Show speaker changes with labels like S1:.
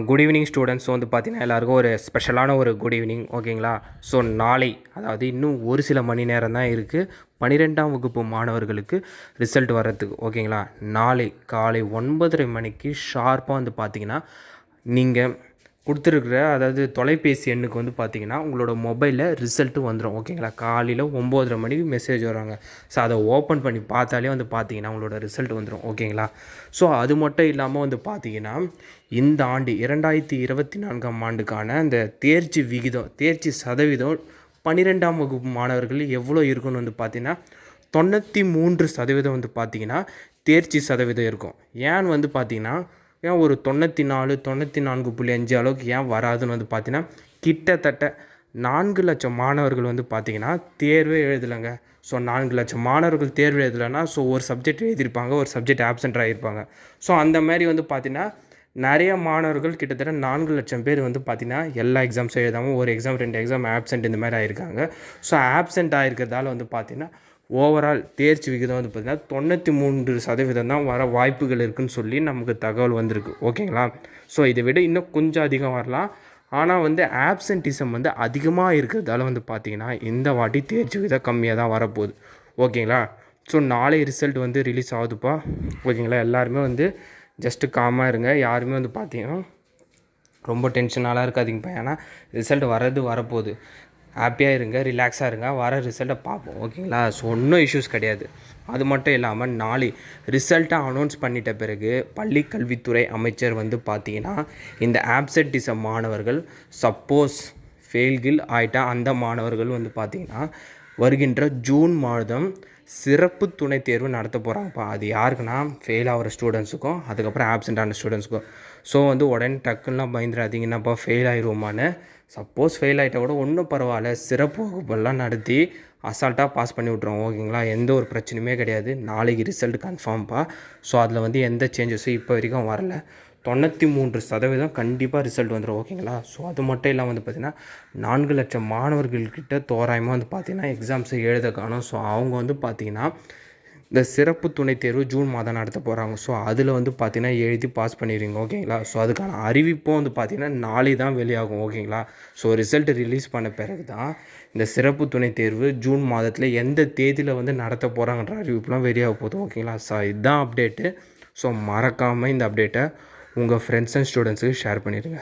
S1: Good evening students வந்து பார்த்தீங்கன்னா எல்லாருக்கும் ஒரு ஸ்பெஷலான ஒரு குட் ஈவினிங் ஓகேங்களா. ஸோ நாளை அதாவது இன்னும் ஒரு சில மணி நேரம் தான் இருக்குது 12ஆம் வகுப்பு மாணவர்களுக்கு ரிசல்ட் வர்றதுக்கு ஓகேங்களா. நாளை காலை 9:30 மணிக்கு ஷார்ப்பாக வந்து பார்த்தீங்கன்னா நீங்கள் கொடுத்துருக்குற அதாவது தொலைபேசி எண்ணுக்கு வந்து பார்த்தீங்கன்னா உங்களோட மொபைலில் ரிசல்ட்டு வந்துடும் ஓகேங்களா. காலையில் 9:30 மணிக்கு மெசேஜ் வராங்க. ஸோ அதை ஓப்பன் பண்ணி பார்த்தாலே வந்து பார்த்தீங்கன்னா உங்களோட ரிசல்ட் வந்துடும் ஓகேங்களா. ஸோ அது மட்டும் இல்லாமல் வந்து பார்த்தீங்கன்னா இந்த ஆண்டு 2024ஆம் ஆண்டுக்கான அந்த தேர்ச்சி சதவீதம் 12ஆம் வகுப்பு மாணவர்கள் எவ்வளோ இருக்குன்னு வந்து பார்த்தீங்கன்னா 93% வந்து பார்த்தீங்கன்னா தேர்ச்சி சதவீதம் இருக்கும். ஏன்னு வந்து பார்த்தீங்கன்னா ஏன் ஒரு 94.5 அளவுக்கு ஏன் வராதுன்னு வந்து பார்த்தீங்கன்னா கிட்டத்தட்ட 4 லட்சம் மாணவர்கள் வந்து பார்த்திங்கன்னா தேர்வே எழுதலைங்க. ஸோ 4 லட்சம் மாணவர்கள் தேர்வு எழுதலைன்னா ஸோ ஒரு சப்ஜெக்ட் எழுதியிருப்பாங்க, ஒரு சப்ஜெக்ட் ஆப்சென்ட் ஆகியிருப்பாங்க. ஸோ அந்த மாதிரி வந்து பார்த்திங்கன்னா நிறைய மாணவர்கள் கிட்டத்தட்ட 4 லட்சம் பேர் வந்து பார்த்திங்கன்னா எல்லா எக்ஸாம்ஸும் எழுதாமல் ஒரு எக்ஸாம் 2 எக்ஸாம் ஆப்சென்ட் இந்த மாதிரி ஆகியிருக்காங்க. ஸோ ஆப்சென்ட் ஆகிருக்கிறதால வந்து பார்த்திங்கன்னா ஓவரால் தேர்ச்சி விகிதம் வந்து பார்த்திங்கன்னா 93% தான் வர வாய்ப்புகள் இருக்குதுன்னு சொல்லி நமக்கு தகவல் வந்திருக்கு ஓகேங்களா. ஸோ இதை விட இன்னும் கொஞ்சம் அதிகம் வரலாம். ஆனால் வந்து ஆப்சென்டிசம் வந்து அதிகமாக இருக்கிறதால வந்து பார்த்திங்கன்னா இந்த வாட்டி தேர்ச்சி விகிதம் கம்மியாக தான் வரப்போகுது ஓகேங்களா. ஸோ நாளை ரிசல்ட் வந்து ரிலீஸ் ஆகுதுப்பா ஓகேங்களா. எல்லாருமே வந்து ஜஸ்ட்டு காமாக இருங்க. யாருமே வந்து பார்த்திங்கன்னா ரொம்ப டென்ஷனாலாம் இருக்காதிங்கப்பா. ஏன்னா ரிசல்ட் வரப்போகுது. ஹாப்பியாக இருங்க, ரிலாக்ஸாக இருங்க, வர ரிசல்ட்டை பார்ப்போம் ஓகேங்களா. ஸோ ஒன்றும் இஷ்யூஸ் கிடையாது. அது மட்டும் இல்லாமல் நாளை ரிசல்ட்டை அனௌன்ஸ் பண்ணிட்ட பிறகு பள்ளி கல்வித்துறை அமைச்சர் வந்து பார்த்திங்கன்னா இந்த ஆப்சென்டிசம் மாணவர்கள் சப்போஸ் ஃபெயில்கில் ஆகிட்டா அந்த மாணவர்கள் வந்து பார்த்திங்கன்னா வருகின்ற ஜூன் மாதம் சிறப்பு துணை தேர்வு நடத்த போகிறாங்கப்பா. அது யாருக்குன்னா ஃபெயில் ஆகிற ஸ்டூடெண்ட்ஸுக்கும் அதுக்கப்புறம் ஆப்சென்ட் ஆன ஸ்டூடெண்ட்ஸுக்கும். ஸோ வந்து உடனே டக்குலாம் பயந்துடாதீங்கன்னாப்பா ஃபெயில் ஆகிடுவோமான்னு. சப்போஸ் ஃபெயில் ஆகிட்டா கூட ஒன்றும் பரவாயில்ல, சிறப்பு வகுப்பெல்லாம் நடத்தி அசால்ட்டாக பாஸ் பண்ணி விட்ருவோம் ஓகேங்களா. எந்த ஒரு பிரச்சனையுமே கிடையாது. நாளைக்கு ரிசல்ட் கன்ஃபார்ம்ப்பா. ஸோ அதில் வந்து எந்த சேஞ்சஸும் இப்போ வரைக்கும் வரல. 93% கண்டிப்பாக ரிசல்ட் வந்துடும் ஓகேங்களா. ஸோ அது மட்டும் இல்லாமல் வந்து பார்த்திங்கன்னா 4 லட்சம் மாணவர்கள்கிட்ட தோராயமாக வந்து பார்த்திங்கன்னா எக்ஸாம்ஸை எழுத காணும். ஸோ அவங்க வந்து பார்த்திங்கன்னா இந்த சிறப்பு துணை தேர்வு ஜூன் மாதம் நடத்த போகிறாங்க. ஸோ அதில் வந்து பார்த்திங்கன்னா எழுதி பாஸ் பண்ணிடுவீங்க ஓகேங்களா. ஸோ அதுக்கான அறிவிப்பும் வந்து பார்த்திங்கன்னா நாளை தான் வெளியாகும் ஓகேங்களா. ஸோ ரிசல்ட் ரிலீஸ் பண்ண பிறகு தான் இந்த சிறப்பு துணை தேர்வு ஜூன் மாதத்தில் எந்த தேதியில் வந்து நடத்த போகிறாங்கன்ற அறிவிப்புலாம் வெளியாக போகுது ஓகேங்களா. ஸோ இதுதான் அப்டேட்டு. ஸோ மறக்காமல் இந்த அப்டேட்டை உங்கள் ஃப்ரெண்ட்ஸ் அண்ட் ஸ்டூடெண்ட்ஸுக்கு ஷேர் பண்ணிடுங்க.